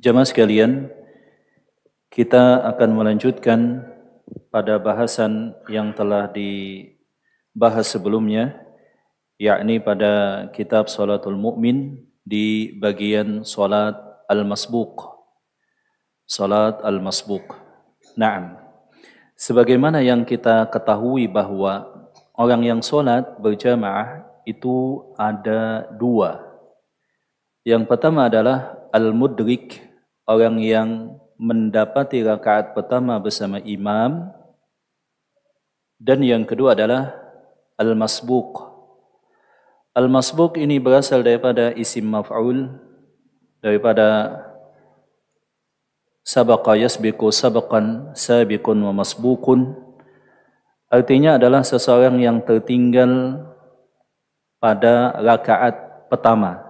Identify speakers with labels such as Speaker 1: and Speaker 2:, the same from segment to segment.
Speaker 1: Jamaah sekalian, kita akan melanjutkan pada bahasan yang telah dibahas sebelumnya, yakni pada kitab Salatul Mu'min di bagian salat al-masbuq. Salat al-masbuq. Naam. Sebagaimana yang kita ketahui bahwa orang yang salat berjamaah itu ada dua. Yang pertama adalah al-mudrik, orang yang mendapati rakaat pertama bersama imam, dan yang kedua adalah al-masbuq. Al-masbuq ini berasal daripada isim maf'ul, daripada sabaqa yasbiqu sabaqan sabiqun wa masbuqun. Artinya adalah seseorang yang tertinggal pada rakaat pertama.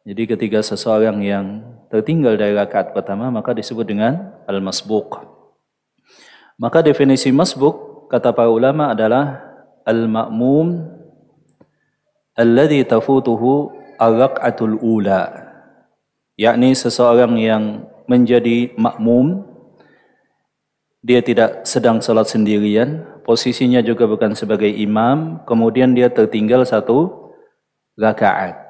Speaker 1: Jadi ketika seseorang yang tertinggal dari rakaat pertama maka disebut dengan al-masbuq. Maka definisi masbuq kata para ulama adalah al-ma'mum alladhi tafutuhu ar-rak'atul ula. Yakni seseorang yang menjadi makmum, dia tidak sedang salat sendirian, posisinya juga bukan sebagai imam, kemudian dia tertinggal satu rakaat.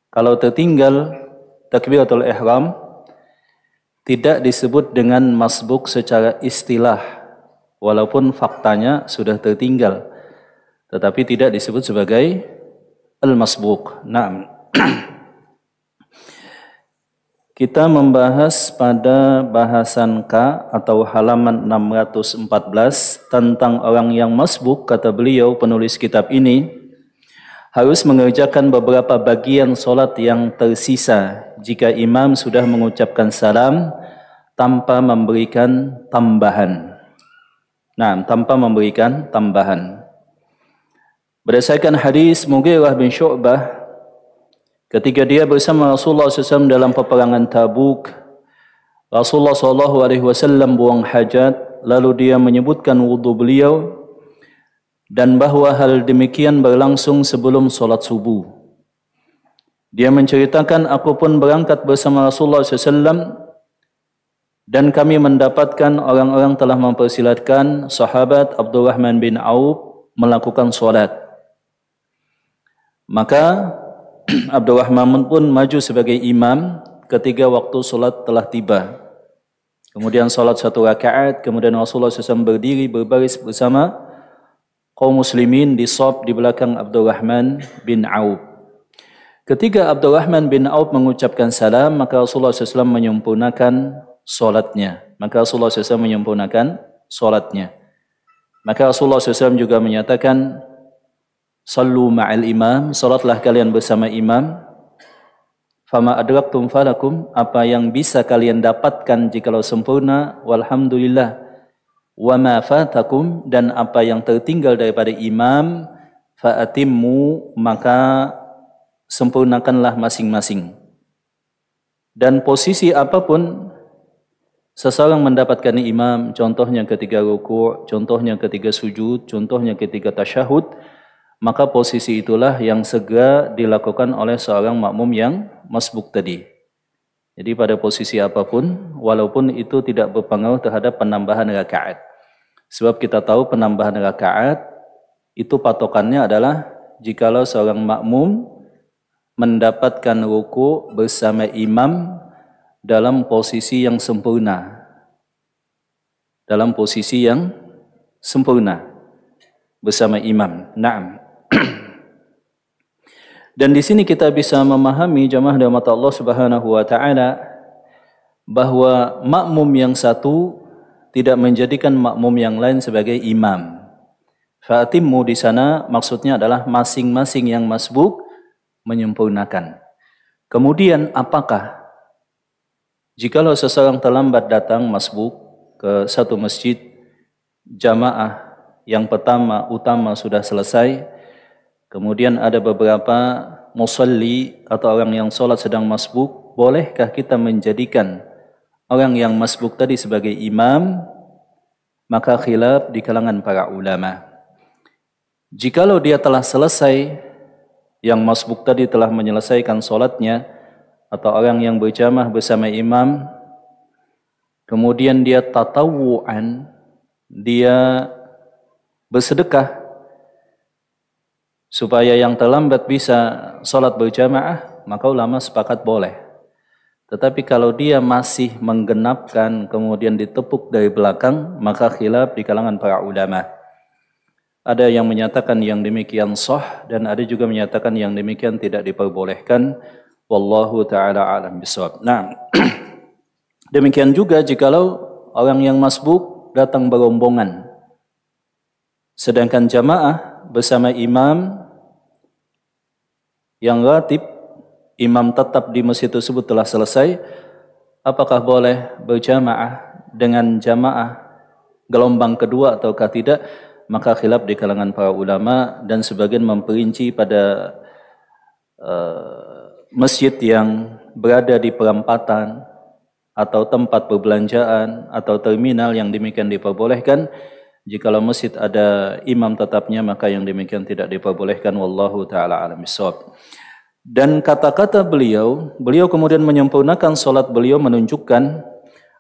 Speaker 1: Kalau tertinggal takbiratul ihram tidak disebut dengan masbuk secara istilah, walaupun faktanya sudah tertinggal, tetapi tidak disebut sebagai al-masbuk. Naam. Kita membahas pada bahasan K atau halaman 614 tentang orang yang masbuk. Kata beliau, penulis kitab ini harus mengerjakan beberapa bagian solat yang tersisa jika imam sudah mengucapkan salam tanpa memberikan tambahan. Nah, tanpa memberikan tambahan. Berdasarkan hadis Mughirah bin Syu'bah, ketika dia bersama Rasulullah SAW dalam peperangan Tabuk, Rasulullah SAW buang hajat, lalu dia menyebutkan wudu beliau, dan bahwa hal demikian berlangsung sebelum solat subuh. Dia menceritakan, aku pun berangkat bersama Rasulullah SAW dan kami mendapatkan orang-orang telah mempersilatkan sahabat Abdurrahman bin Auf melakukan solat. Maka Abdurrahman pun maju sebagai imam ketika waktu solat telah tiba. Kemudian solat satu rakaat, kemudian Rasulullah SAW berdiri berbaris bersama kaum muslimin di shaf di belakang Abdurrahman bin Auf. Ketika Abdurrahman bin Auf mengucapkan salam, maka Rasulullah SAW menyempurnakan solatnya. Maka Rasulullah SAW juga menyatakan, sallu ma'al imam, salatlah kalian bersama imam. Fama adraktum falakum, apa yang bisa kalian dapatkan jikalau sempurna, walhamdulillah. Wa ma fatakum, dan apa yang tertinggal daripada imam, fa'atimmu, maka sempurnakanlah masing-masing. Dan posisi apapun seseorang mendapatkan imam, contohnya ketika ruku', contohnya ketika sujud, contohnya ketika tasyahud, maka posisi itulah yang segera dilakukan oleh seorang makmum yang masbuk tadi. Jadi pada posisi apapun, walaupun itu tidak berpengaruh terhadap penambahan rakaat. Sebab kita tahu penambahan rakaat itu patokannya adalah jikalau seorang makmum mendapatkan ruku bersama imam dalam posisi yang sempurna. Dalam posisi yang sempurna bersama imam. Naam. Dan di sini kita bisa memahami jamaah rahmat Allah Subhanahu wa taala bahwa makmum yang satu tidak menjadikan makmum yang lain sebagai imam. Fa'atimmu di sana maksudnya adalah masing-masing yang masbuk menyempurnakan. Kemudian apakah jikalau seseorang terlambat datang masbuk ke satu masjid, jamaah yang pertama utama sudah selesai, kemudian ada beberapa musalli atau orang yang sholat sedang masbuk, bolehkah kita menjadikan orang yang masbuk tadi sebagai imam? Maka khilaf di kalangan para ulama. Jikalau dia telah selesai, yang masbuk tadi telah menyelesaikan sholatnya, atau orang yang berjamaah bersama imam, kemudian dia tatawu'an, dia bersedekah supaya yang terlambat bisa sholat berjamaah, maka ulama sepakat boleh. Tetapi kalau dia masih menggenapkan kemudian ditepuk dari belakang, maka khilaf di kalangan para ulama. Ada yang menyatakan yang demikian sah dan ada juga menyatakan yang demikian tidak diperbolehkan. Wallahu ta'ala alam bisawab. Nah, demikian juga jikalau orang yang masbuk datang berombongan, sedangkan jamaah bersama imam yang ratib, imam tetap di masjid tersebut telah selesai, apakah boleh berjamaah dengan jamaah gelombang kedua ataukah tidak? Maka khilaf di kalangan para ulama, dan sebagian memperinci pada masjid yang berada di perampatan atau tempat perbelanjaan atau terminal, yang demikian diperbolehkan. Jikalau masjid ada imam tetapnya, maka yang demikian tidak diperbolehkan. Wallahu ta'ala alam bisawab. Dan kata-kata beliau kemudian menyempurnakan solat beliau, menunjukkan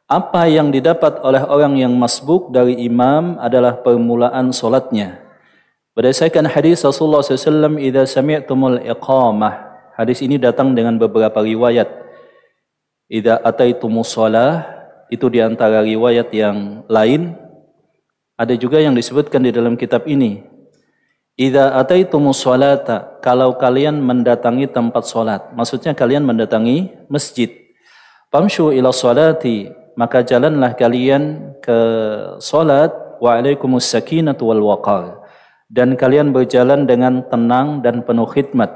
Speaker 1: apa yang didapat oleh orang yang masbuk dari imam adalah permulaan solatnya. Berdasarkan hadis Rasulullah SAW, "Idza sami'tumul iqamah." Hadis ini datang dengan beberapa riwayat. "Idza ataitumus shalah," itu di antara riwayat yang lain. Ada juga yang disebutkan di dalam kitab ini. "Idza ataitumus shalata," kalau kalian mendatangi tempat salat. Maksudnya kalian mendatangi masjid. "Famshu ila sholati," maka jalanlah kalian ke salat. "Wa alaikumus sakinatu wal waqar," dan kalian berjalan dengan tenang dan penuh khidmat.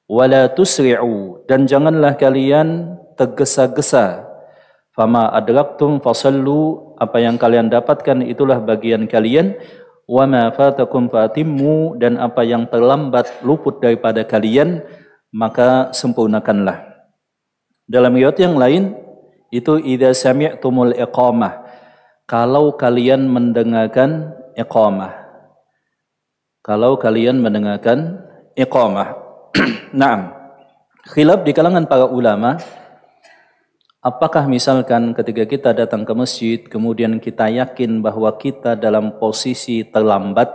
Speaker 1: "Wa la tusri'u," dan janganlah kalian tergesa-gesa. "Fama adraktum fasallu," apa yang kalian dapatkan itulah bagian kalian. "Wa ma fatakum fatimmu," dan apa yang terlambat luput daripada kalian maka sempurnakanlah. Dalam riwayat yang lain itu idza sami'tumul iqamah, kalau kalian mendengarkan iqamah. Kalau kalian mendengarkan iqamah. Naam. Khilaf di kalangan para ulama, apakah misalkan ketika kita datang ke masjid kemudian kita yakin bahwa kita dalam posisi terlambat,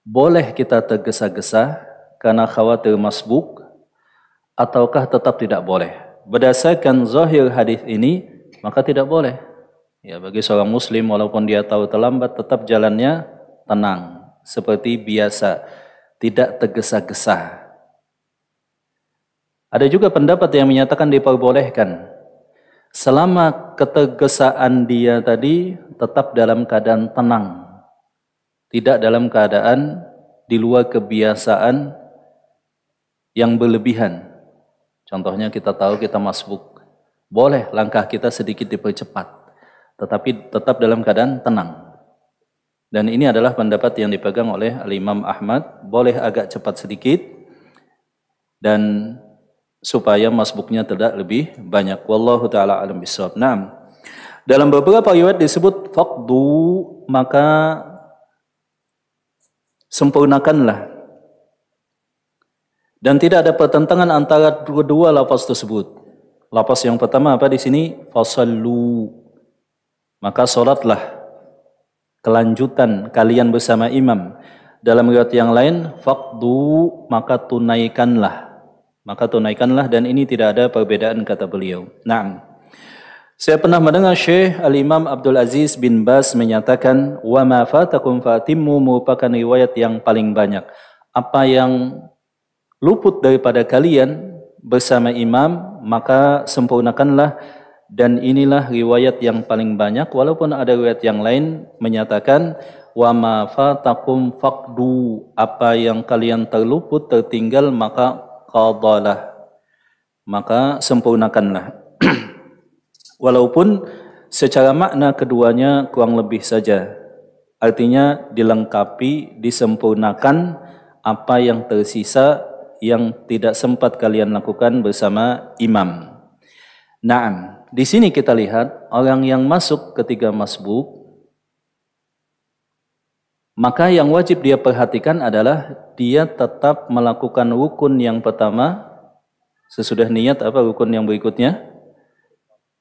Speaker 1: boleh kita tergesa-gesa karena khawatir masbuk, ataukah tetap tidak boleh? Berdasarkan zahir hadis ini, maka tidak boleh. Ya, bagi seorang muslim walaupun dia tahu terlambat, tetap jalannya tenang seperti biasa, tidak tergesa-gesa. Ada juga pendapat yang menyatakan diperbolehkan selama ketergesaan dia tadi tetap dalam keadaan tenang, tidak dalam keadaan di luar kebiasaan yang berlebihan. Contohnya kita tahu kita masbuk, boleh langkah kita sedikit dipercepat, tetapi tetap dalam keadaan tenang. Dan ini adalah pendapat yang dipegang oleh Al-Imam Ahmad, boleh agak cepat sedikit, dan supaya masbuknya tidak lebih banyak. Wallahu ta'ala alam bisawab. Naam. Dalam beberapa riwayat disebut faqdu, maka sempurnakanlah. Dan tidak ada pertentangan antara kedua lafaz tersebut. Lafaz yang pertama apa di sini? Fasallu. Maka salatlah. Kelanjutan kalian bersama imam. Dalam riwayat yang lain, faqdu, maka tunaikanlah. Maka tunaikanlah, dan ini tidak ada perbedaan kata beliau. Naam. Saya pernah mendengar Syekh Al-Imam Abdul Aziz bin Baz menyatakan, "Wa ma fatakum fatimmu," merupakan riwayat yang paling banyak. Apa yang luput daripada kalian bersama imam, maka sempurnakanlah, dan inilah riwayat yang paling banyak. Walaupun ada riwayat yang lain menyatakan wa ma fatakum faqdu, apa yang kalian terluput tertinggal maka qadalah, maka sempurnakanlah. Walaupun secara makna keduanya kurang lebih saja, artinya dilengkapi, disempurnakan apa yang tersisa yang tidak sempat kalian lakukan bersama imam. Naam, di sini kita lihat orang yang masuk ketika masbuk, maka yang wajib dia perhatikan adalah dia tetap melakukan rukun yang pertama Sesudah niat apa rukun yang berikutnya?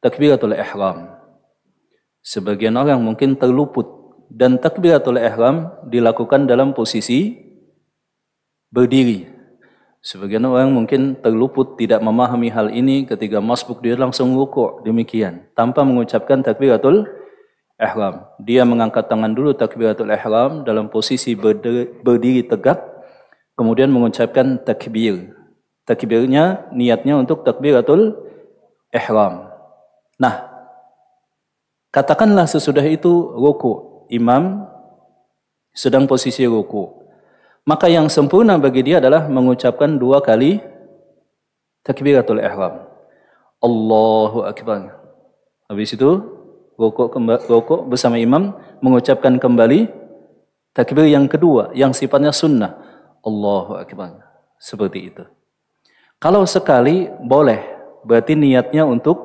Speaker 1: Takbiratul ihram. Sebagian orang mungkin terluput dan takbiratul ihram dilakukan dalam posisi berdiri. Sebagian orang mungkin terluput tidak memahami hal ini ketika masbuk dia langsung rukuk demikian tanpa mengucapkan takbiratul ihram. Dia mengangkat tangan dulu takbiratul ihram dalam posisi berdiri tegak, kemudian mengucapkan takbir. Takbirnya niatnya untuk takbiratul ihram. Nah, katakanlah sesudah itu ruku, imam sedang posisi ruku. Maka yang sempurna bagi dia adalah mengucapkan 2 kali takbiratul ihram. Allahu Akbar. Habis itu ruku bersama imam mengucapkan kembali takbir yang kedua yang sifatnya sunnah. Allahu Akbar. Seperti itu. Kalau sekali boleh, berarti niatnya untuk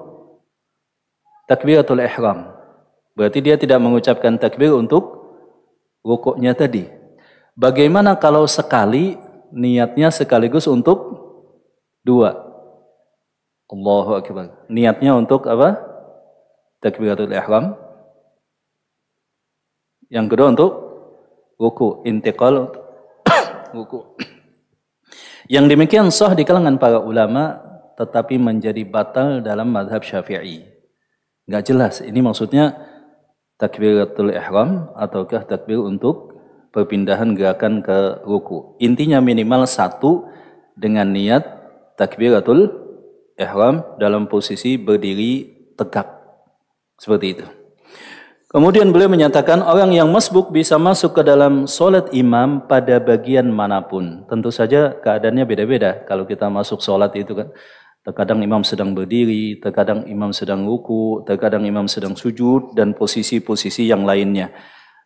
Speaker 1: takbiratul ihram. Berarti dia tidak mengucapkan takbir untuk rukuknya tadi. Bagaimana kalau sekali niatnya sekaligus untuk 2? Allahu Akbar. Niatnya untuk apa? Takbiratul ihram. Yang kedua untuk ruku, intiqal ruku. Yang demikian sah di kalangan para ulama, tetapi menjadi batal dalam mazhab Syafi'i. Enggak jelas ini maksudnya takbiratul ihram ataukah takbir untuk perpindahan gerakan ke ruku. Intinya minimal 1 dengan niat takbiratul ihram dalam posisi berdiri tegak. Seperti itu. Kemudian beliau menyatakan orang yang masbuk bisa masuk ke dalam solat imam pada bagian manapun. Tentu saja keadaannya beda-beda. Kalau kita masuk solat itu kan, terkadang imam sedang berdiri, terkadang imam sedang ruku, terkadang imam sedang sujud, dan posisi-posisi yang lainnya.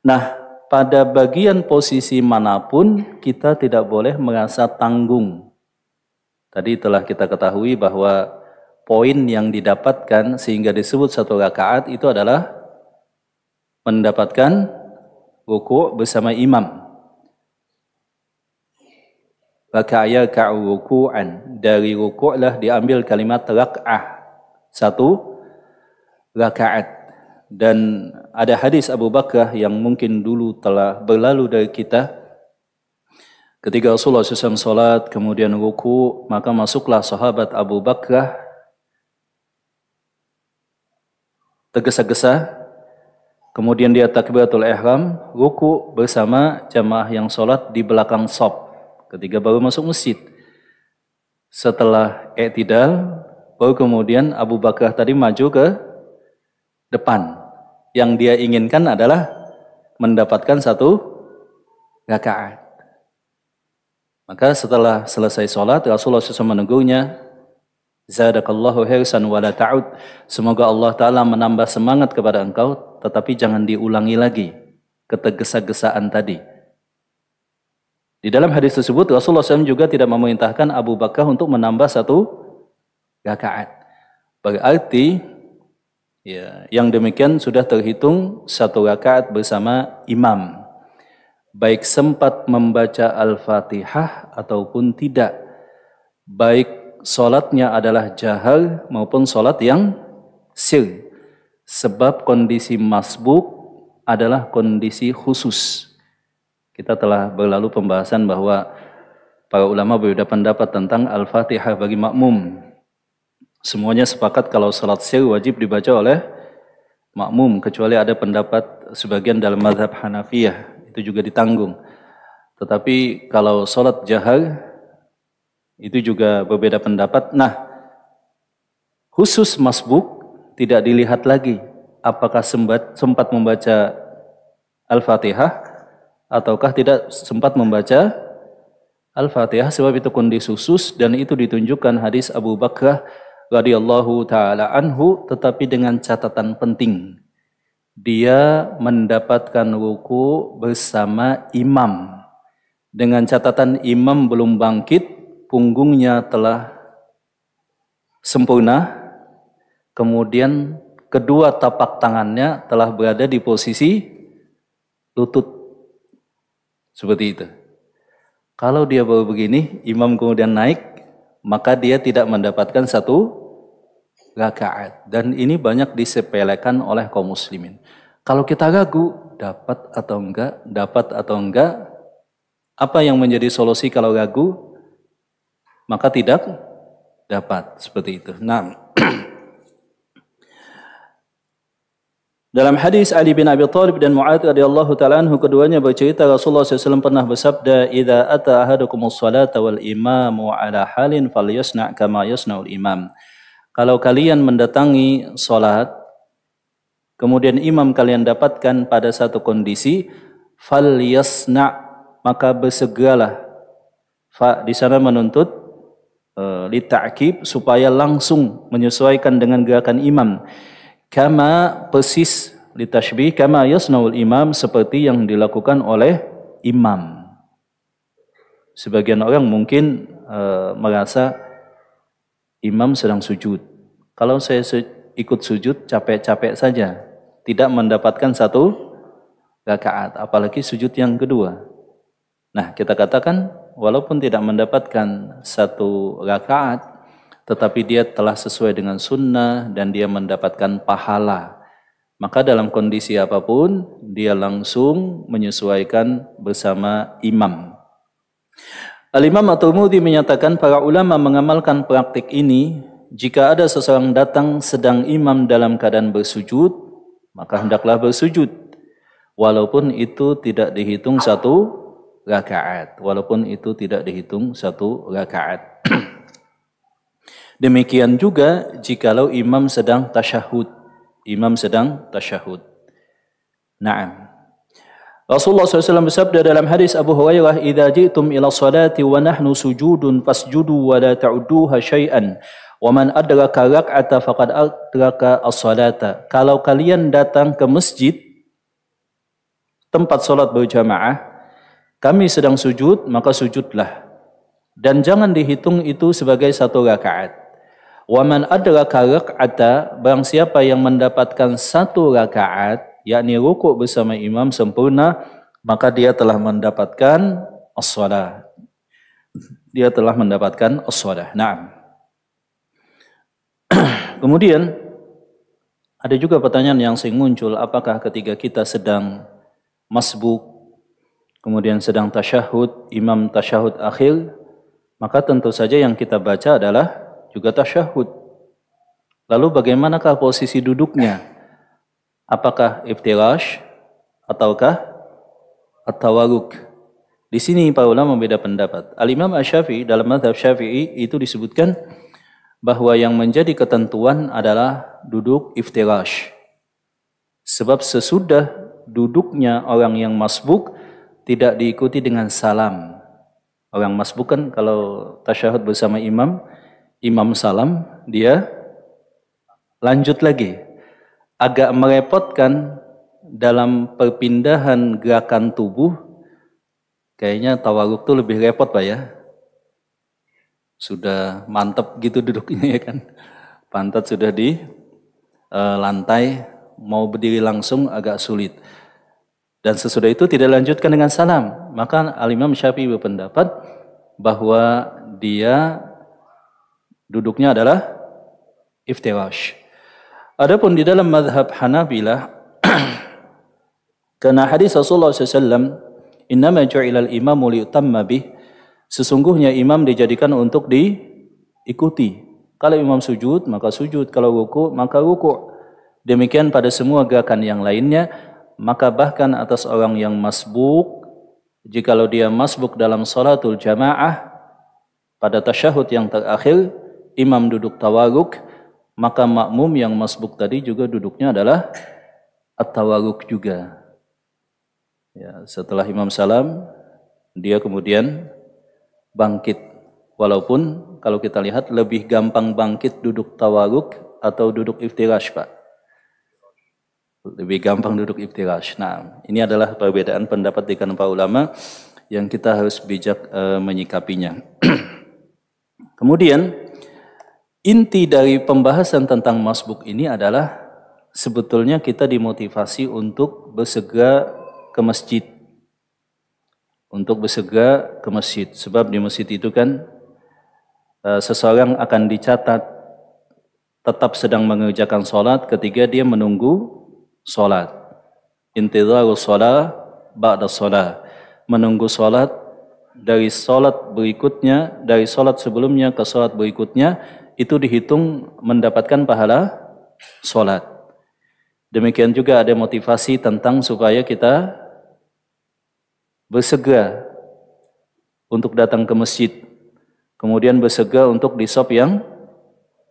Speaker 1: Nah, pada bagian posisi manapun kita tidak boleh merasa tanggung. Tadi telah kita ketahui bahwa poin yang didapatkan sehingga disebut 1 rakaat itu adalah mendapatkan ruku' bersama imam. Raka'ya ka'u ruku'an. Dari ruku'lah diambil kalimat rak'ah. 1 rakaat. Dan ada hadis Abu Bakar yang mungkin dulu telah berlalu dari kita. Ketika Rasulullah SAW salat kemudian ruku', maka masuklah sahabat Abu Bakar tergesa-gesa. Kemudian dia takbiratul ihram, ruku bersama jamaah yang sholat di belakang shaf ketika baru masuk masjid. Setelah i'tidal, baru kemudian Abu Bakar tadi maju ke depan. Yang dia inginkan adalah mendapatkan 1 rakaat. Maka setelah selesai sholat, Rasulullah SAW menegurnya, Zadakallahu hirsan wa la ta'ud. Semoga Allah Ta'ala menambah semangat kepada engkau, tetapi jangan diulangi lagi ketergesa-gesaan tadi. Di dalam hadis tersebut Rasulullah SAW juga tidak memerintahkan Abu Bakar untuk menambah 1 rakaat. Berarti ya, yang demikian sudah terhitung 1 rakaat bersama imam. Baik sempat membaca Al-Fatihah ataupun tidak. Baik solatnya adalah jahar maupun solat yang sir. Sebab kondisi masbuk adalah kondisi khusus. Kita telah berlalu pembahasan bahwa para ulama berbeda pendapat tentang Al-Fatihah bagi makmum. Semuanya sepakat kalau salat sir wajib dibaca oleh makmum, kecuali ada pendapat sebagian dalam mazhab Hanafiyah, itu juga ditanggung. Tetapi kalau salat jahar, itu juga berbeda pendapat. Nah, khusus masbuk tidak dilihat lagi apakah sempat membaca Al-Fatihah ataukah tidak sempat membaca Al-Fatihah, sebab itu kondisi khusus dan itu ditunjukkan hadis Abu Bakar radhiyallahu taala anhu, tetapi dengan catatan penting. Dia mendapatkan ruku bersama imam. Dengan catatan imam belum bangkit, punggungnya telah sempurna, kemudian kedua tapak tangannya telah berada di posisi lutut. Seperti itu. Kalau dia baru begini, imam kemudian naik, maka dia tidak mendapatkan satu rakaat. Dan ini banyak disepelekan oleh kaum muslimin. Kalau kita ragu, dapat atau enggak, apa yang menjadi solusi kalau ragu? Maka tidak dapat, seperti itu. Nah, dalam hadis Ali bin Abi Thalib dan Mu'adz radhiyallahu taala anhu, keduanya bercerita Rasulullah SAW pernah bersabda, "Idza ata ahadukumus salata wal imamu ala halin falyasna' kama yasna'ul imam." Kalau kalian mendatangi salat, kemudian imam kalian dapatkan pada satu kondisi, falyasna', maka bersegeralah. Fa di sana menuntut li ta'kib, supaya langsung menyesuaikan dengan gerakan imam. Kama, persis, li tashbih, kama yasnaul imam, seperti yang dilakukan oleh imam. Sebagian orang mungkin merasa imam sedang sujud. Kalau saya ikut sujud, capek-capek saja, tidak mendapatkan satu rakaat, apalagi sujud yang kedua. Nah, kita katakan walaupun tidak mendapatkan satu rakaat, tetapi dia telah sesuai dengan sunnah dan dia mendapatkan pahala. Maka dalam kondisi apapun, dia langsung menyesuaikan bersama imam. Al-Imam At-Tirmidzi menyatakan para ulama mengamalkan praktik ini, jika ada seseorang datang sedang imam dalam keadaan bersujud, maka hendaklah bersujud, walaupun itu tidak dihitung satu rakaat. Demikian juga jikalau imam sedang tasyahud. Naam. Rasulullah SAW bersabda dalam hadis Abu Hurairah, "Idza ji'tum ila salati wa nahnu sujudun fasjudu wa la ta'udduha syai'an. Wa man adraka rak'ata faqad adraka as-salata." Kalau kalian datang ke masjid, tempat salat berjamaah, kami sedang sujud, maka sujudlah. Dan jangan dihitung itu sebagai satu rakaat. Wa man adraka rak'ata, barang siapa yang mendapatkan satu rakaat, yakni rukuk bersama imam sempurna, maka dia telah mendapatkan as-shalah. Naam. Kemudian ada juga pertanyaan yang sering muncul, apakah ketika kita sedang masbuk, kemudian sedang tasyahud, imam tasyahud akhir, maka tentu saja yang kita baca adalah juga tasyahud. Lalu bagaimanakah posisi duduknya? Apakah iftirash ataukah at-tawarruk? Di sini para ulama membeda pendapat. Al-Imam Asy-Syafi'i dalam mazhab Syafi'i itu disebutkan bahwa yang menjadi ketentuan adalah duduk iftirash. Sebab sesudah duduknya orang yang masbuk tidak diikuti dengan salam. Orang masbuk kan kalau tasyahud bersama imam, imam salam, dia lanjut lagi. Agak merepotkan dalam perpindahan gerakan tubuh. Kayaknya tawarruk itu lebih repot Pak ya. Sudah mantap gitu duduknya ya kan. Pantat sudah di lantai, mau berdiri langsung agak sulit. Dan sesudah itu tidak lanjutkan dengan salam. Maka Al-Imam Syafi'i berpendapat bahwa dia duduknya adalah iftirash. Adapun di dalam mazhab Hanabilah, karena hadis Rasulullah SAW, "Innama ju'ilal imamu liyutamma bih," sesungguhnya imam dijadikan untuk diikuti. Kalau imam sujud, maka sujud. Kalau ruku', maka ruku'. Demikian pada semua gerakan yang lainnya. Maka bahkan atas orang yang masbuk, jikalau dia masbuk dalam salatul jamaah, pada tasyahud yang terakhir, imam duduk tawarruk, maka makmum yang masbuk tadi juga duduknya adalah at-tawarruk juga. Ya, setelah imam salam, dia kemudian bangkit. Walaupun kalau kita lihat lebih gampang bangkit duduk tawarruk atau duduk iftirash Pak. Lebih gampang duduk iftirash. Nah, ini adalah perbedaan pendapat di kalangan para ulama yang kita harus bijak menyikapinya. Kemudian inti dari pembahasan tentang masbuk ini adalah sebetulnya kita dimotivasi untuk bersegera ke masjid. Sebab di masjid itu kan seseorang akan dicatat tetap sedang mengerjakan solat ketika dia menunggu solat. Intidharus solat ba'da solat. Menunggu solat dari solat berikutnya, dari solat sebelumnya ke solat berikutnya, itu dihitung mendapatkan pahala solat. Demikian juga ada motivasi tentang supaya kita bersegera untuk datang ke masjid. Kemudian bersegera untuk di shop yang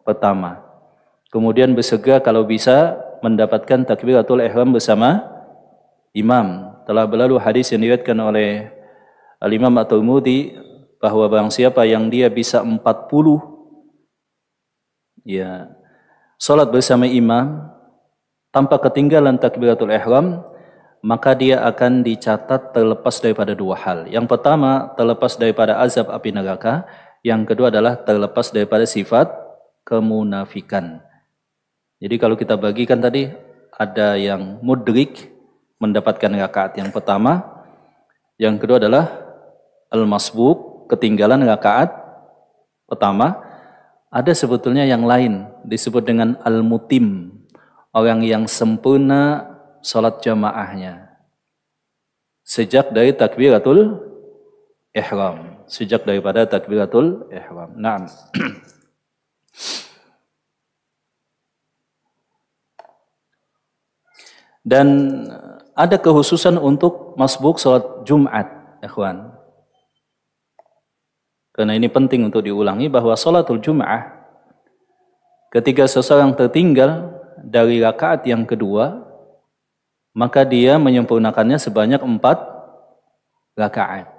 Speaker 1: pertama. Kemudian bersegera kalau bisa mendapatkan takbiratul ihram bersama imam. Telah berlalu hadis yang diriwayatkan oleh Al-Imam At-Tirmidzi bahwa barang siapa yang dia bisa 40 ya salat bersama imam tanpa ketinggalan takbiratul ihram, maka dia akan dicatat terlepas daripada dua hal. Yang pertama, terlepas daripada azab api neraka. Yang kedua adalah terlepas daripada sifat kemunafikan. Jadi kalau kita bagikan tadi, ada yang mudrik, mendapatkan rakaat yang pertama. Yang kedua adalah al-masbuk, ketinggalan rakaat pertama. Ada sebetulnya yang lain, disebut dengan al-mutim, orang yang sempurna salat jamaahnya. Sejak dari takbiratul ihram. Sejak daripada takbiratul ihram. Naam. Dan ada kekhususan untuk masbuk salat Jumat, ikhwan. Karena ini penting untuk diulangi bahwa salatul Jum'ah ketika seseorang tertinggal dari rakaat yang kedua, maka dia menyempurnakannya sebanyak 4 rakaat.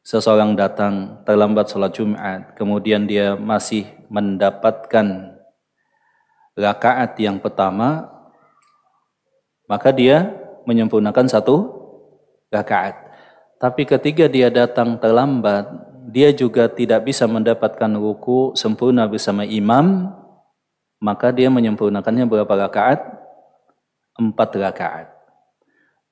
Speaker 1: Seseorang datang terlambat salat Jumat, kemudian dia masih mendapatkan rakaat yang pertama, maka dia menyempurnakan 1 rakaat. Tapi ketika dia datang terlambat, dia juga tidak bisa mendapatkan ruku sempurna bersama imam, maka dia menyempurnakannya berapa rakaat? 4 rakaat.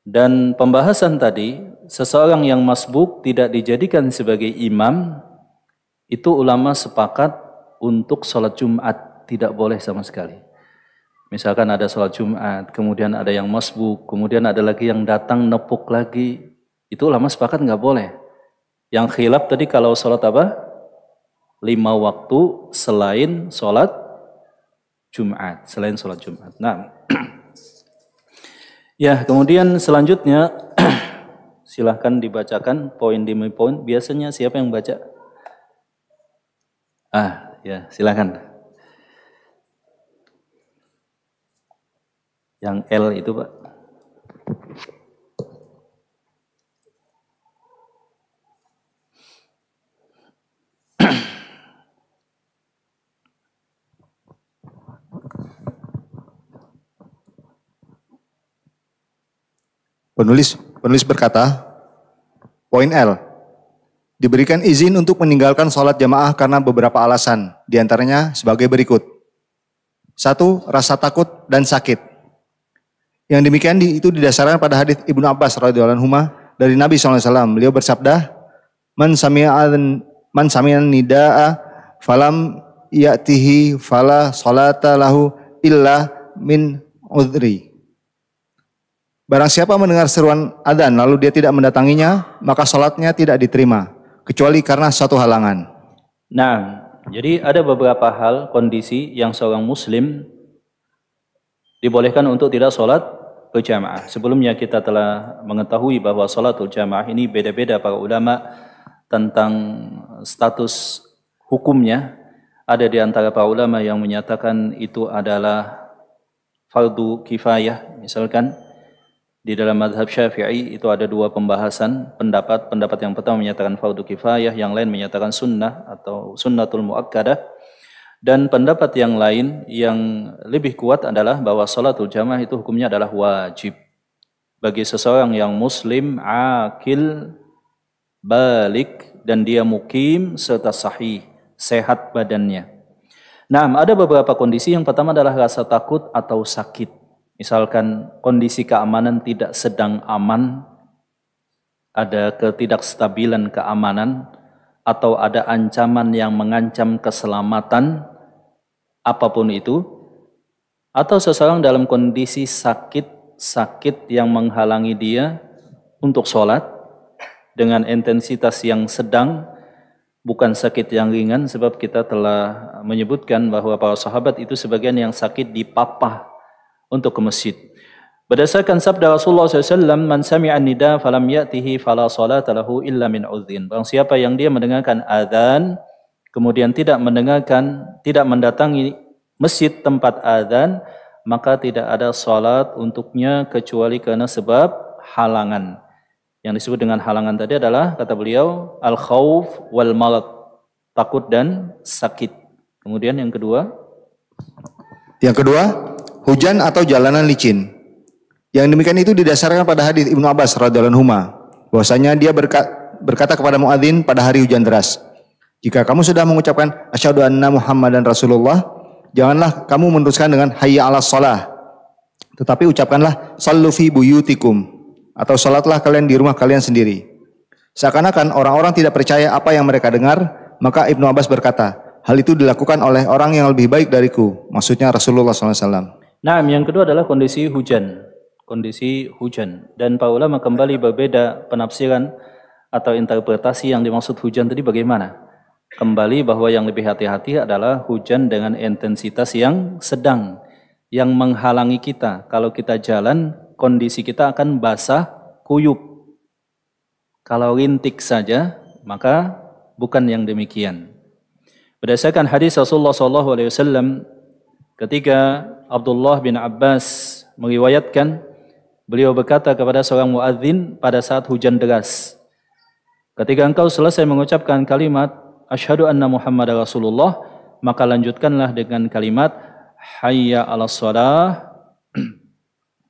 Speaker 1: Dan pembahasan tadi, seseorang yang masbuk tidak dijadikan sebagai imam, itu ulama sepakat untuk salat Jumat tidak boleh sama sekali. Misalkan ada salat Jumat, kemudian ada yang masbuk, kemudian ada lagi yang datang nepuk lagi, itu ulama sepakat nggak boleh. Yang khilaf tadi kalau salat apa? 5 waktu selain salat Jumat, selain salat Jumat. Nah, ya kemudian selanjutnya silahkan dibacakan poin demi poin. Biasanya siapa yang baca? Ya silahkan. Yang L itu Pak.
Speaker 2: Penulis berkata, poin L, diberikan izin untuk meninggalkan sholat jamaah karena beberapa alasan, diantaranya sebagai berikut. 1. Rasa takut dan sakit. Yang demikian itu didasarkan pada hadits Ibnu Abbas radhiyallahu anhu dari Nabi SAW. Beliau bersabda, Man sami'an nida'a falam ya'tihi fala salata lahu illa min udhri. Barang siapa mendengar seruan adzan lalu dia tidak mendatanginya, maka salatnya tidak diterima, kecuali karena suatu halangan.
Speaker 1: Nah, jadi ada beberapa hal, kondisi yang seorang muslim dibolehkan untuk tidak salat berjamaah. Sebelumnya kita telah mengetahui bahwa salatul jamaah ini beda-beda para ulama tentang status hukumnya. Ada di antara para ulama yang menyatakan itu adalah fardu kifayah. Misalkan di dalam mazhab Syafi'i itu ada 2 pembahasan pendapat. Pendapat yang pertama menyatakan fardu kifayah, yang lain menyatakan sunnah atau sunnatul muakkadah. Dan pendapat yang lain yang lebih kuat adalah bahwa salatul jamaah itu hukumnya adalah wajib bagi seseorang yang muslim, akil, balik, dan dia mukim serta sahih, sehat badannya. Nah, ada beberapa kondisi. Yang pertama adalah rasa takut atau sakit. Misalkan kondisi keamanan tidak sedang aman, ada ketidakstabilan keamanan, atau ada ancaman yang mengancam keselamatan apapun itu, atau seseorang dalam kondisi sakit yang menghalangi dia untuk sholat dengan intensitas yang sedang, bukan sakit yang ringan, sebab kita telah menyebutkan bahwa para sahabat itu sebagian yang sakit dipapah untuk ke masjid. Berdasarkan sabda Rasulullah SAW, "Man sami'a nida falam ya'tihi fala salata lahu illa min udhin." Barang siapa yang dia mendengarkan azan kemudian tidak mendatangi masjid tempat azan, maka tidak ada salat untuknya kecuali karena sebab halangan. Yang disebut dengan halangan tadi adalah, kata beliau, al-khauf wal marad, takut dan sakit. Kemudian yang kedua,
Speaker 2: hujan atau jalanan licin. Yang demikian itu didasarkan pada hadis Ibnu Abbas radhiyallahu anhu, bahwasanya dia berkata kepada muadzin pada hari hujan deras, "Jika kamu sudah mengucapkan asyhadu anna Muhammadan Rasulullah, janganlah kamu meneruskan dengan hayya 'alas shalah, tetapi ucapkanlah sallu fi buyutikum, atau salatlah kalian di rumah kalian sendiri." Seakan-akan orang-orang tidak percaya apa yang mereka dengar, maka Ibnu Abbas berkata, "Hal itu dilakukan oleh orang yang lebih baik dariku," maksudnya Rasulullah SAW.
Speaker 1: Nah, yang kedua adalah kondisi hujan. Dan para ulama kembali berbeda penafsiran atau interpretasi yang dimaksud hujan tadi bagaimana. Kembali bahwa yang lebih hati-hati adalah hujan dengan intensitas yang sedang, yang menghalangi kita. Kalau kita jalan, kondisi kita akan basah kuyup. Kalau rintik saja, maka bukan yang demikian. Berdasarkan hadis Rasulullah SAW, ketika Abdullah bin Abbas meriwayatkan, beliau berkata kepada seorang muadzin pada saat hujan deras, "Ketika engkau selesai mengucapkan kalimat asyhadu anna Muhammadar Rasulullah, maka lanjutkanlah dengan kalimat hayya 'alas shalah."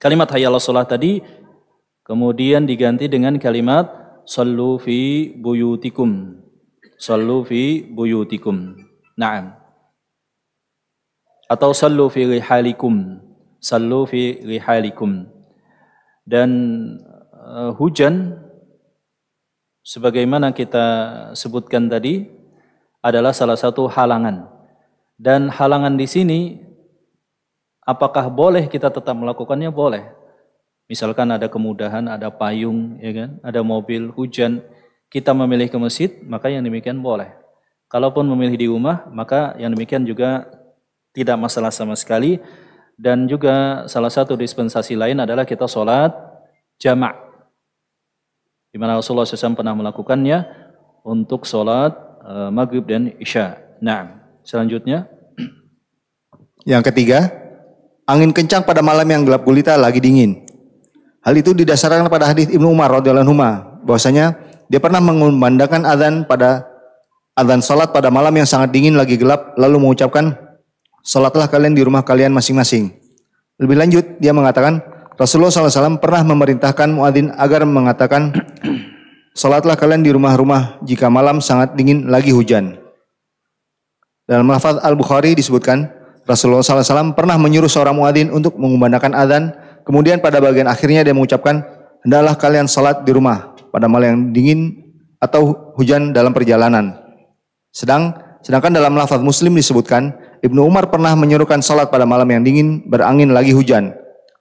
Speaker 1: Kalimat hayya 'alas shalah tadi kemudian diganti dengan kalimat sallu fi buyutikum. Sallu fi buyutikum. Naam. Atau sallu fi rihalikum. Sallu fi rihalikum. Dan hujan sebagaimana kita sebutkan tadi adalah salah satu halangan. Dan halangan di sini, apakah boleh kita tetap melakukannya? Boleh. Misalkan ada kemudahan, ada payung, ya kan? Ada mobil, hujan, kita memilih ke masjid, maka yang demikian boleh. Kalaupun memilih di rumah, maka yang demikian juga tidak masalah sama sekali. Dan juga salah satu dispensasi lain adalah kita sholat jamak, di mana Rasulullah SAW pernah melakukannya untuk sholat maghrib dan isya. Nah, selanjutnya.
Speaker 2: Yang ketiga, angin kencang pada malam yang gelap gulita lagi dingin. Hal itu didasarkan pada hadis Ibnu Umar radhiyallahu anhu, bahwasanya dia pernah mengumandangkan adzan salat pada malam yang sangat dingin lagi gelap, lalu mengucapkan, "Salatlah kalian di rumah kalian masing-masing." Lebih lanjut, dia mengatakan, Rasulullah SAW pernah memerintahkan muadzin agar mengatakan, "Salatlah kalian di rumah-rumah jika malam sangat dingin lagi hujan." Dalam lafaz Al-Bukhari disebutkan, Rasulullah SAW pernah menyuruh seorang muadzin untuk mengumandangkan adzan, kemudian pada bagian akhirnya dia mengucapkan, "Hendaklah kalian salat di rumah pada malam yang dingin atau hujan dalam perjalanan." Sedangkan dalam lafaz Muslim disebutkan, Ibnu Umar pernah menyuruhkan salat pada malam yang dingin, berangin lagi hujan.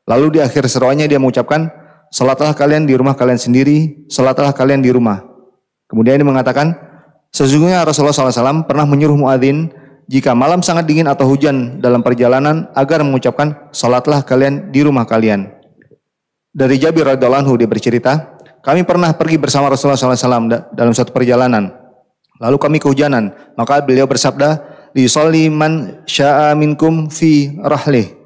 Speaker 2: Lalu di akhir seruannya dia mengucapkan, "Salatlah kalian di rumah kalian sendiri, salatlah kalian di rumah." Kemudian dia mengatakan, sesungguhnya Rasulullah SAW pernah menyuruh muadzin jika malam sangat dingin atau hujan dalam perjalanan agar mengucapkan, "Salatlah kalian di rumah kalian." Dari Jabir radhiyallahu anhu dia bercerita, kami pernah pergi bersama Rasulullah SAW dalam suatu perjalanan. Lalu kami kehujanan, maka beliau bersabda, "Lisolli man sya'a minkum fi rahlih."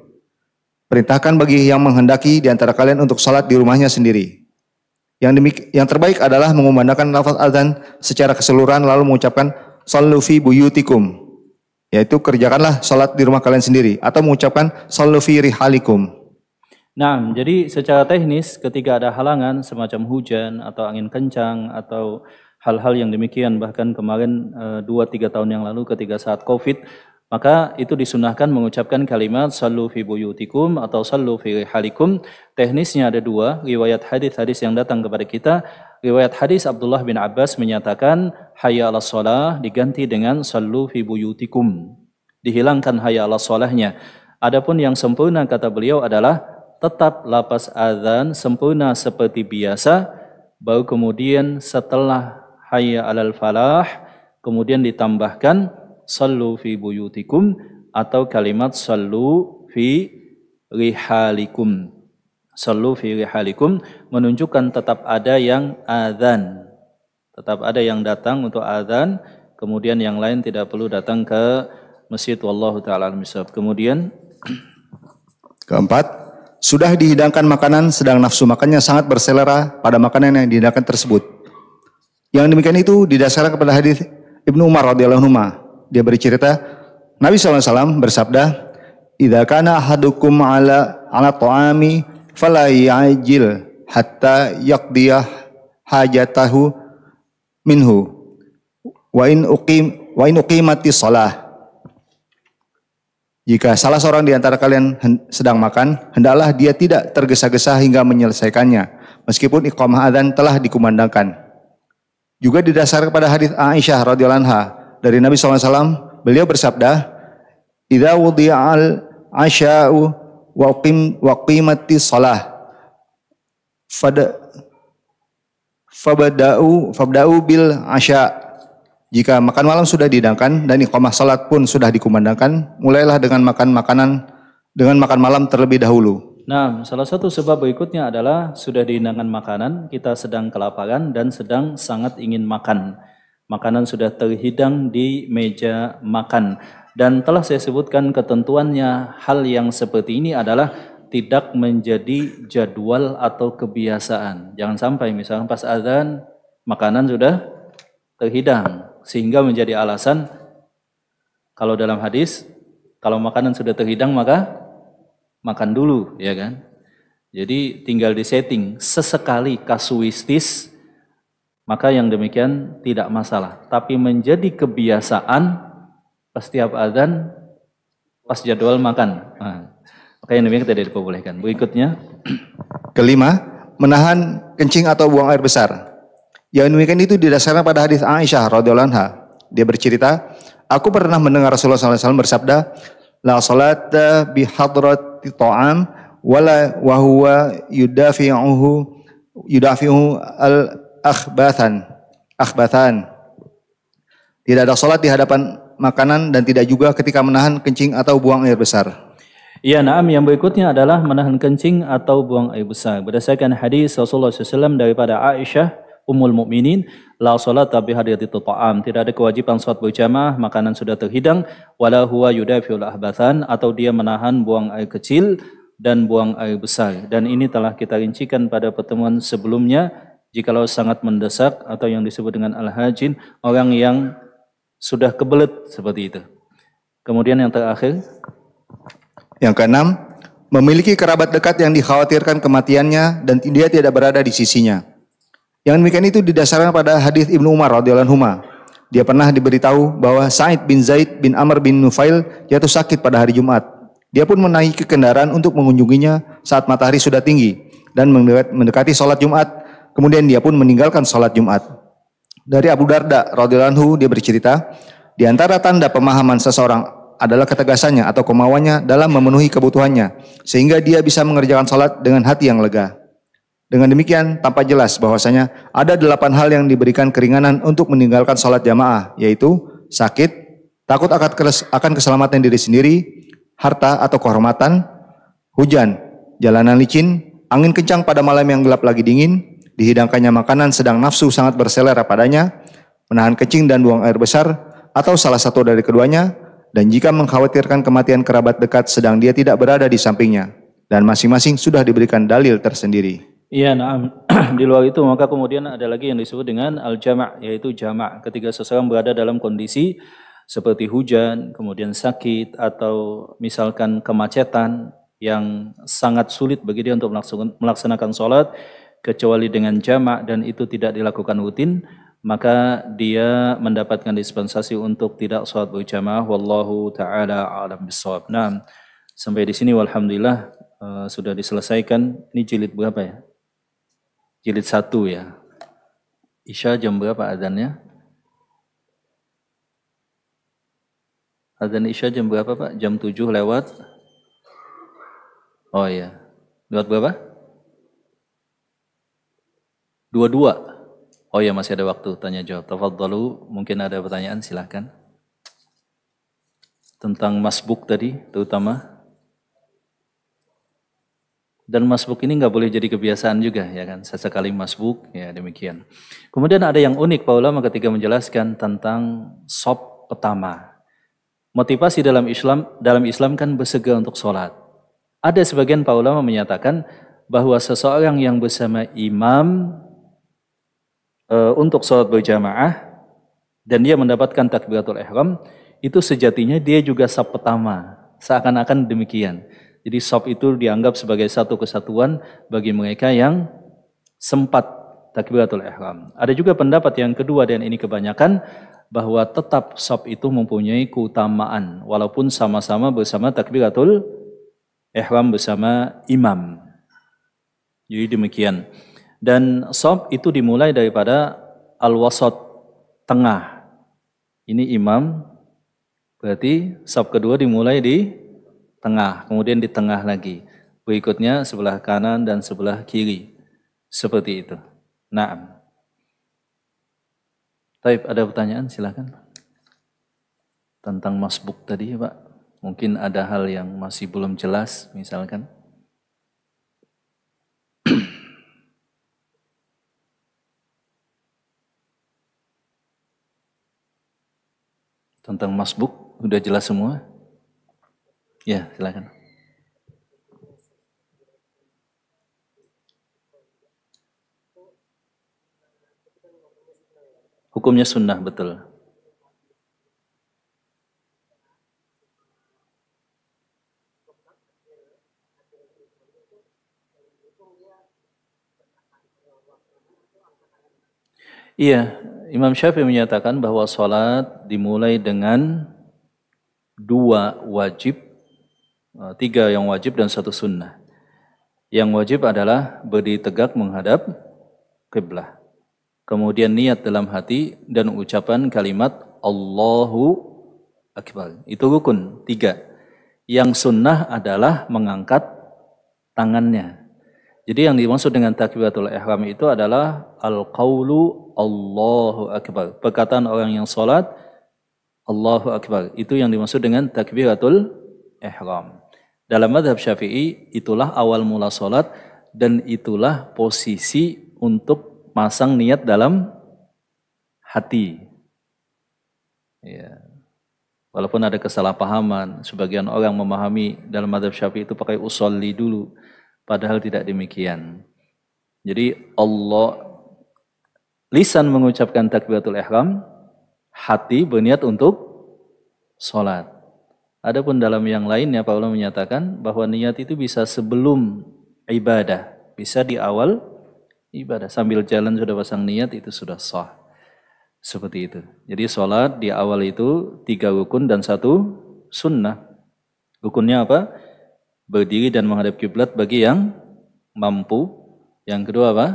Speaker 2: Perintahkan bagi yang menghendaki di antara kalian untuk salat di rumahnya sendiri. Yang terbaik adalah mengumandangkan lafaz azan secara keseluruhan lalu mengucapkan sallu fi buyutikum, yaitu kerjakanlah salat di rumah kalian sendiri, atau mengucapkan sallu fi rihalikum.
Speaker 1: Nah, jadi secara teknis ketika ada halangan semacam hujan atau angin kencang atau hal-hal yang demikian, bahkan kemarin 2-3 tahun yang lalu ketika saat Covid, maka itu disunahkan mengucapkan kalimat sallu fi buyutikum atau sallu fi rihalikum. Teknisnya ada dua riwayat hadis yang datang kepada kita. Riwayat hadis Abdullah bin Abbas menyatakan hayya 'alas shalah diganti dengan sallu fi buyutikum. Dihilangkan hayya 'alas shalahnya. Adapun yang sempurna kata beliau adalah tetap lafaz azan sempurna seperti biasa, baru kemudian setelah hayya 'alal falah kemudian ditambahkan sallu fi buyutikum atau kalimat sallu fi rihalikum. Sallu fi rihalikum menunjukkan tetap ada yang azan. Tetap ada yang datang untuk azan, kemudian yang lain tidak perlu datang ke masjid. Wallahu ta'ala alam bisawab. Kemudian
Speaker 2: keempat, sudah dihidangkan makanan sedang nafsu makannya sangat berselera pada makanan yang dihidangkan tersebut. Yang demikian itu didasarkan kepada hadis Ibnu Umar radhiyallahu anhu. Dia bercerita, Nabi SAW bersabda, "Idza kana ahadukum ala ta'ami fala ya'jil hatta yaqdiyah hajatahu minhu wa in uqimati shalah." Jika salah seorang di antara kalian sedang makan, hendaklah dia tidak tergesa-gesa hingga menyelesaikannya, meskipun iqamah adzan telah dikumandangkan. Juga didasarkan pada hadis Aisyah radhiyallahu anha dari Nabi SAW, beliau bersabda, "Idza wudiya'al asya'u wa qimati shalah fabda'u bil asya." Jika makan malam sudah dihidangkan dan iqamah salat pun sudah dikumandangkan, mulailah dengan makan malam terlebih dahulu.
Speaker 1: Nah, salah satu sebab berikutnya adalah sudah dihidangkan makanan, kita sedang kelaparan dan sedang sangat ingin makan. Makanan sudah terhidang di meja makan. Dan telah saya sebutkan ketentuannya, hal yang seperti ini adalah tidak menjadi jadwal atau kebiasaan. Jangan sampai misalnya pas azan makanan sudah terhidang sehingga menjadi alasan kalau dalam hadis kalau makanan sudah terhidang maka makan dulu, ya kan? Jadi tinggal disetting sesekali kasuistis, maka yang demikian tidak masalah. Tapi menjadi kebiasaan pas tiap azan pas jadwal makan. Nah, maka yang demikian tidak diperbolehkan. Berikutnya,
Speaker 2: kelima, menahan kencing atau buang air besar. Yang demikian itu didasarkan pada hadis Aisyah radhiyallahu anha. Dia bercerita, aku pernah mendengar Rasulullah SAW bersabda, la salata bi hadrati ta'am wala wa huwa yudafi'uhu al akhbathan. Tidak ada salat di hadapan makanan dan tidak juga ketika menahan kencing atau buang air besar.
Speaker 1: Ya, na'am, yang berikutnya adalah menahan kencing atau buang air besar. Berdasarkan hadis Rasulullah SAW daripada Aisyah Ummul Mukminin, la salata bi hadrati ta'am, tidak ada kewajiban salat berjamaah makanan sudah terhidang, wala huwa yudafi'ul ahbathan, atau dia menahan buang air kecil dan buang air besar. Dan ini telah kita rincikan pada pertemuan sebelumnya, jikalau sangat mendesak atau yang disebut dengan al-hajin, orang yang sudah kebelet seperti itu. Kemudian yang terakhir,
Speaker 2: yang keenam, memiliki kerabat dekat yang dikhawatirkan kematiannya dan dia tidak berada di sisinya. Yang demikian itu didasarkan pada hadis Ibnu Umar radhiyallahu anhu. Dia pernah diberitahu bahwa Sa'id bin Zaid bin Amr bin Nufail jatuh sakit pada hari Jumat. Dia pun menaiki kendaraan untuk mengunjunginya saat matahari sudah tinggi dan mendekati sholat Jumat. Kemudian dia pun meninggalkan sholat Jumat. Dari Abu Darda radhiyallahu anhu, dia bercerita, di antara tanda pemahaman seseorang adalah ketegasannya atau kemauannya dalam memenuhi kebutuhannya, sehingga dia bisa mengerjakan sholat dengan hati yang lega. Dengan demikian, tampak jelas bahwasanya ada 8 hal yang diberikan keringanan untuk meninggalkan sholat jamaah, yaitu sakit, takut akan keselamatan diri sendiri, harta atau kehormatan, hujan, jalanan licin, angin kencang pada malam yang gelap lagi dingin, dihidangkannya makanan sedang nafsu sangat berselera padanya, menahan kencing dan buang air besar, atau salah satu dari keduanya, dan jika mengkhawatirkan kematian kerabat dekat sedang dia tidak berada di sampingnya, dan masing-masing sudah diberikan dalil tersendiri.
Speaker 1: iya, na'am. Di luar itu maka kemudian ada lagi yang disebut dengan al-jama', yaitu jama' ketika seseorang berada dalam kondisi seperti hujan, kemudian sakit, atau misalkan kemacetan yang sangat sulit bagi dia untuk melaksanakan sholat kecuali dengan jama' dan itu tidak dilakukan rutin, maka dia mendapatkan dispensasi untuk tidak sholat berjamaah. Wallahu ta'ala a'lam bishawab. Nah, sampai di sini walhamdulillah sudah diselesaikan. Ini jilid berapa ya? Jilid 1 ya. Isya jam berapa azannya? Adzan Isya jam berapa Pak? Jam 7 lewat? Oh iya. Lewat berapa? 22. Oh iya, masih ada waktu tanya jawab. Tafadhalu, mungkin ada pertanyaan, silahkan. Tentang masbuk tadi, terutama. Dan masbuk ini nggak boleh jadi kebiasaan juga, ya kan? Sesekali masbuk, ya demikian. Kemudian ada yang unik, Pak Ulama ketika menjelaskan tentang sop pertama. Motivasi dalam Islam kan bersegera untuk sholat. Ada sebagian Pak Ulama menyatakan bahwa seseorang yang bersama imam untuk sholat berjamaah dan dia mendapatkan takbiratul ihram, itu sejatinya dia juga sop pertama. Seakan-akan demikian. Jadi sop itu dianggap sebagai satu kesatuan bagi mereka yang sempat takbiratul ihram. Ada juga pendapat yang kedua dan ini kebanyakan bahwa tetap sop itu mempunyai keutamaan walaupun sama-sama bersama takbiratul ihram bersama imam. Jadi demikian. Dan sop itu dimulai daripada al-wasat, tengah. Ini imam, berarti sop kedua dimulai di tengah, kemudian di tengah lagi. Berikutnya sebelah kanan dan sebelah kiri. Seperti itu. Naam. Taib, ada pertanyaan? Silakan. Tentang masbuk tadi, Pak. Mungkin ada hal yang masih belum jelas, misalkan. Tentang masbuk, udah jelas semua? Ya, silakan. Hukumnya sunnah, betul. Iya, Imam Syafi'i menyatakan bahwa sholat dimulai dengan 2 wajib, 3 yang wajib dan 1 sunnah. Yang wajib adalah berdiri tegak menghadap qiblah. Kemudian niat dalam hati dan ucapan kalimat Allahu Akbar. Itu rukun 3. Yang sunnah adalah mengangkat tangannya. Jadi yang dimaksud dengan takbiratul ihram itu adalah al-qaulu Allahu Akbar. Perkataan orang yang sholat Allahu Akbar. Itu yang dimaksud dengan takbiratul ihram. Dalam mazhab Syafi'i, itulah awal mula sholat dan itulah posisi untuk masang niat dalam hati. Ya. Walaupun ada kesalahpahaman, sebagian orang memahami dalam mazhab Syafi'i itu pakai usolli dulu, padahal tidak demikian. Jadi lisan mengucapkan takbiratul ihram, hati berniat untuk sholat. Adapun dalam yang lainnya, Pak Ulama menyatakan bahwa niat itu bisa sebelum ibadah, bisa di awal ibadah. Sambil jalan sudah pasang niat, itu sudah sah. Seperti itu. Jadi sholat di awal itu 3 rukun dan 1 sunnah. Rukunnya apa? Berdiri dan menghadap kiblat bagi yang mampu. Yang kedua apa?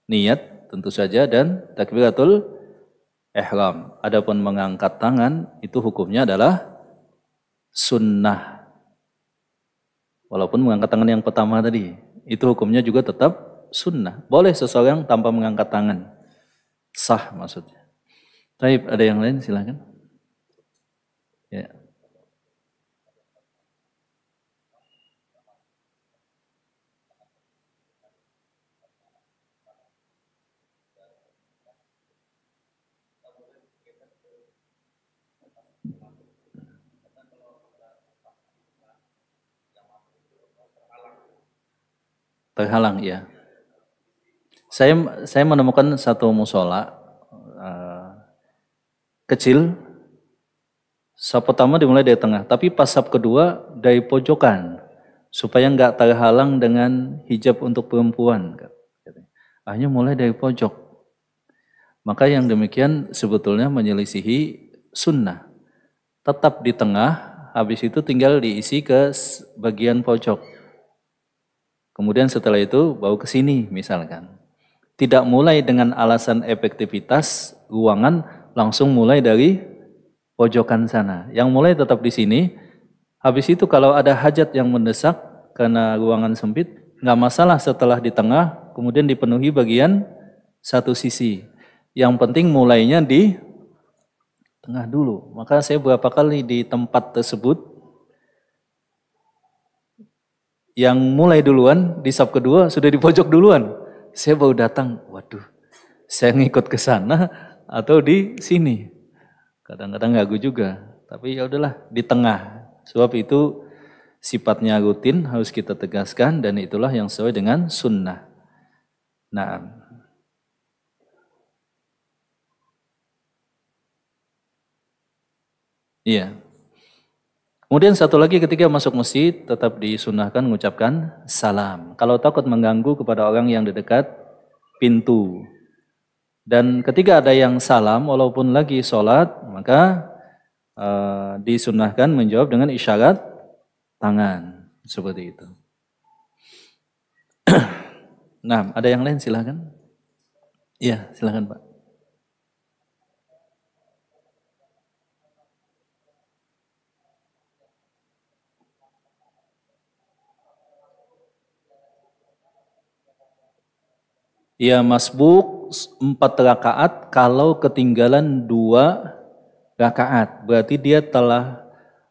Speaker 1: Niat tentu saja dan takbiratul ihram. Adapun mengangkat tangan itu hukumnya adalah sunnah. Walaupun mengangkat tangan yang pertama tadi, itu hukumnya juga tetap sunnah. Boleh seseorang tanpa mengangkat tangan. Sah maksudnya. Taib, ada yang lain? Silakan. Ya. Terhalang, ya. Saya menemukan satu musola kecil. Saf pertama dimulai dari tengah, tapi pas saf kedua dari pojokan supaya nggak terhalang dengan hijab untuk perempuan. Akhirnya mulai dari pojok. Maka yang demikian sebetulnya menyelisihi sunnah. Tetap di tengah, habis itu tinggal diisi ke bagian pojok. Kemudian setelah itu bawa ke sini misalkan. Tidak mulai dengan alasan efektivitas ruangan, langsung mulai dari pojokan sana. Yang mulai tetap di sini. Habis itu kalau ada hajat yang mendesak karena ruangan sempit, nggak masalah setelah di tengah, kemudian dipenuhi bagian satu sisi. Yang penting mulainya di tengah dulu. Maka saya beberapa kali di tempat tersebut, yang mulai duluan di saf kedua sudah di pojok duluan. Saya baru datang, waduh, saya ngikut ke sana atau di sini. Kadang-kadang ganggu juga, tapi ya udahlah di tengah. Sebab itu sifatnya rutin harus kita tegaskan dan itulah yang sesuai dengan sunnah. Nah, iya. Kemudian satu lagi ketika masuk masjid tetap disunahkan mengucapkan salam. Kalau takut mengganggu kepada orang yang di dekat pintu. Dan ketika ada yang salam walaupun lagi sholat maka disunahkan menjawab dengan isyarat tangan. Seperti itu. Nah, ada yang lain silakan. Iya, silakan Pak. Ya masbuk 4 rakaat kalau ketinggalan 2 rakaat. Berarti dia telah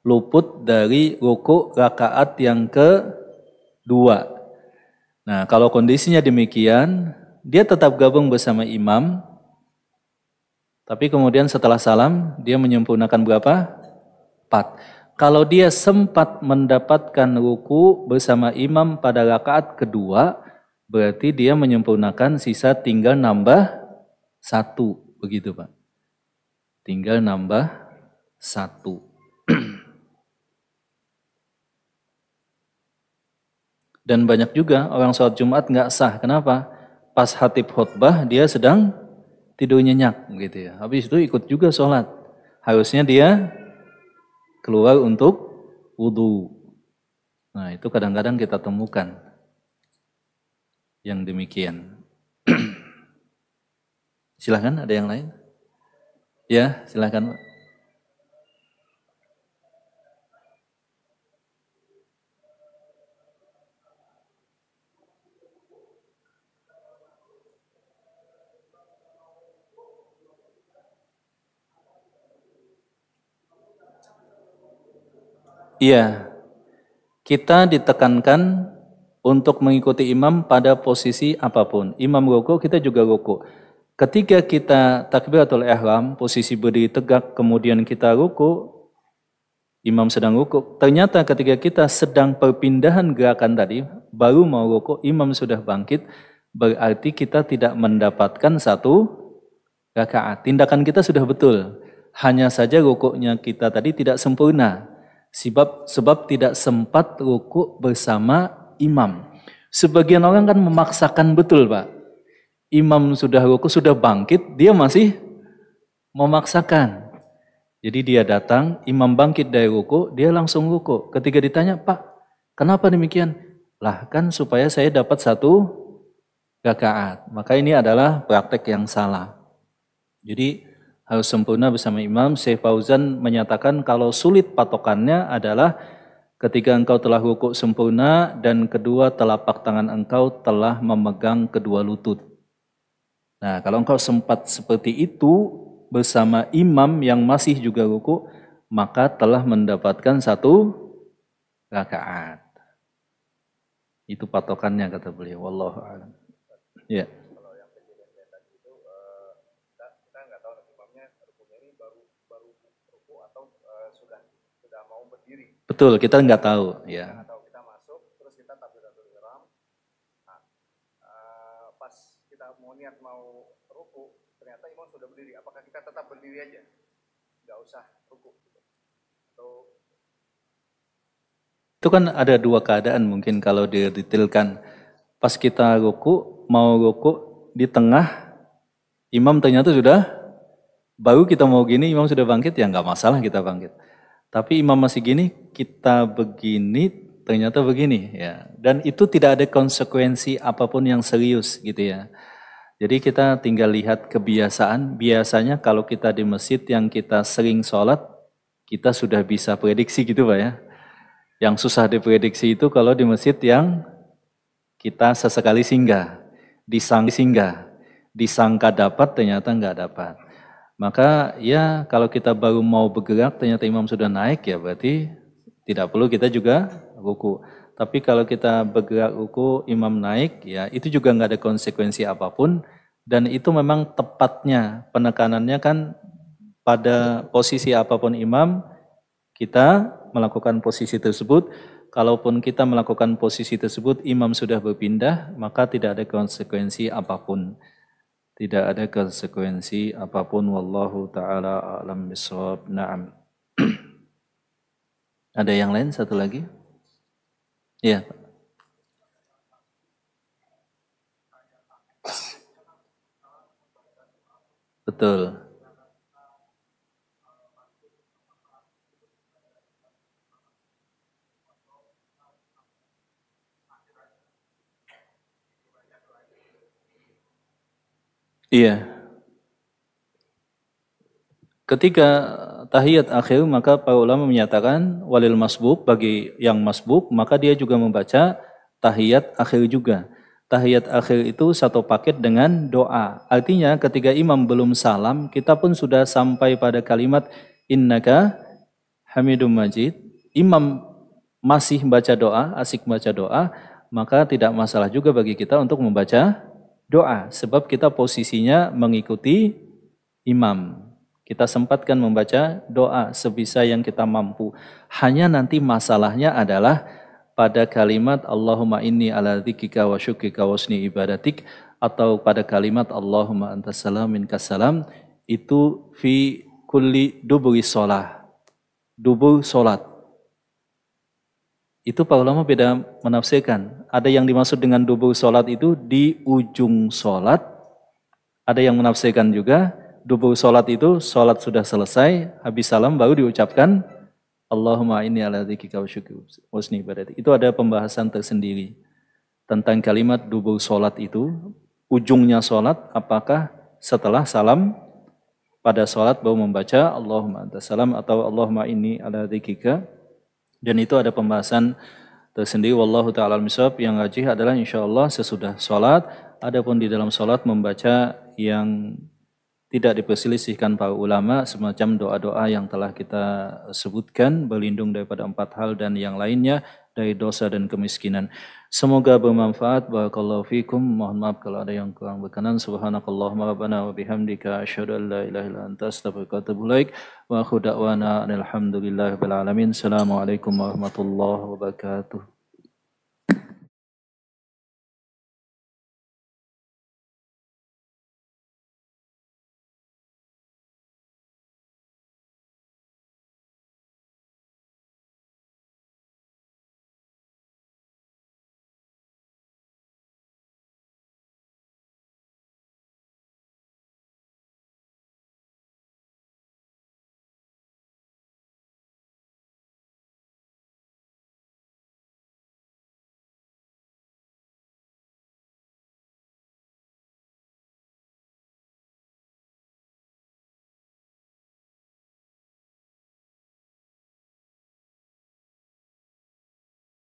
Speaker 1: luput dari ruku rakaat yang kedua. Nah kalau kondisinya demikian, dia tetap gabung bersama imam. Tapi kemudian setelah salam, dia menyempurnakan berapa? 4. Kalau dia sempat mendapatkan ruku bersama imam pada rakaat kedua, berarti dia menyempurnakan sisa tinggal nambah 1, begitu Pak. Tinggal nambah 1. Dan banyak juga orang sholat Jumat nggak sah. Kenapa? Pas khatib khutbah dia sedang tidur nyenyak, gitu ya. Habis itu ikut juga sholat. Harusnya dia keluar untuk wudhu. Nah itu kadang-kadang kita temukan yang demikian. Silahkan, ada yang lain? Ya, silahkan Pak. Iya, kita ditekankan untuk mengikuti imam pada posisi apapun. Imam ruku, kita juga ruku. Ketika kita takbiratul ihram, posisi berdiri tegak, kemudian kita ruku, imam sedang ruku. Ternyata ketika kita sedang perpindahan gerakan tadi, baru mau ruku, imam sudah bangkit, berarti kita tidak mendapatkan 1 rakaat. Tindakan kita sudah betul. Hanya saja rukuknya kita tadi tidak sempurna. Sebab tidak sempat ruku bersama imam. Sebagian orang kan memaksakan betul Pak. Imam sudah ruku, sudah bangkit, dia masih memaksakan. Jadi dia datang, imam bangkit dari ruku, dia langsung ruku. Ketika ditanya, Pak, kenapa demikian? Lah kan supaya saya dapat 1 rakaat. Maka ini adalah praktek yang salah. Jadi harus sempurna bersama imam. Syekh Fauzan menyatakan kalau sulit patokannya adalah ketika engkau telah rukuk sempurna dan kedua telapak tangan engkau telah memegang kedua lutut. Nah, kalau engkau sempat seperti itu bersama imam yang masih juga rukuk, maka telah mendapatkan 1 rakaat. Itu patokannya kata beliau. Wallahu a'lam. Ya.
Speaker 2: Kalau yang kejadian kayak tadi itu kita nggak tahu imamnya rukunya ini baru ruku atau sudah mau berdiri.
Speaker 1: Betul, kita nggak tahu. Ya.
Speaker 2: Nggak tahu, kita masuk terus kita takbiratul ihram. Nah, pas kita mau niat mau ruku, ternyata imam sudah berdiri. Apakah kita tetap berdiri aja? Nggak usah ruku. Atau
Speaker 1: itu kan ada 2 keadaan mungkin kalau didetailkan. Pas kita ruku, mau ruku di tengah, imam ternyata sudah, baru kita mau gini, imam sudah bangkit, ya nggak masalah kita bangkit. Tapi imam masih gini, kita begini, ternyata begini. Ya. Dan itu tidak ada konsekuensi apapun yang serius gitu ya. Jadi kita tinggal lihat kebiasaan. Biasanya kalau kita di masjid yang kita sering sholat, kita sudah bisa prediksi gitu Pak ya. Yang susah diprediksi itu kalau di masjid yang kita sesekali singgah, disangka dapat ternyata nggak dapat. Maka ya kalau kita baru mau bergerak ternyata imam sudah naik ya berarti tidak perlu kita juga ruku. Tapi kalau kita bergerak ruku, imam naik ya itu juga nggak ada konsekuensi apapun dan itu memang tepatnya penekanannya kan pada posisi apapun imam kita melakukan posisi tersebut. Kalaupun kita melakukan posisi tersebut, imam sudah berpindah, maka tidak ada konsekuensi apapun. Tidak ada konsekuensi apapun. Wallahu ta'ala a'lam bishawab. Na'am. Ada yang lain satu lagi? Ya. Betul. Iya. Ketika tahiyat akhir maka para ulama menyatakan walil masbuk bagi yang masbuk maka dia juga membaca tahiyat akhir juga. Tahiyat akhir itu satu paket dengan doa. Artinya ketika imam belum salam kita pun sudah sampai pada kalimat innaka hamidum majid. Imam masih baca doa, asik baca doa, maka tidak masalah juga bagi kita untuk membaca doa sebab kita posisinya mengikuti imam. Kita sempatkan membaca doa sebisa yang kita mampu. Hanya nanti masalahnya adalah pada kalimat Allahumma inni ala dzikrika wa syukrika wa husni ibadatik atau pada kalimat Allahumma antas salam minkas salam itu fi kulli duburi sholah. Dubur sholat. Itu para ulama beda menafsirkan. Ada yang dimaksud dengan dubur sholat itu di ujung sholat. Ada yang menafsirkan juga dubur sholat itu sholat sudah selesai, habis salam baru diucapkan Allahumma inni ala dzikrika wa syukrika wa husni ibadatik. Itu ada pembahasan tersendiri tentang kalimat dubur sholat itu. Ujungnya sholat apakah setelah salam pada sholat baru membaca Allahumma antas salam atau Allahumma inni ala dzikrika. Dan itu ada pembahasan tersendiri. Wallahu ta'ala al-miswab. Yang rajih adalah insyaallah sesudah sholat. Adapun di dalam sholat membaca yang tidak diperselisihkan para ulama semacam doa-doa yang telah kita sebutkan berlindung daripada 4 hal dan yang lainnya dari dosa dan kemiskinan. Semoga bermanfaat. Barakallahu fikum. Mohon maaf kalau ada yang kurang berkenan. Subhanakallahumma rabbana wa bihamdika asyhadu an la ilaha illa anta astaghfiruka wa atubu ilaik. Wa akhu da'wana alhamdulillahi rabbil alamin. Assalamualaikum warahmatullahi wabarakatuh.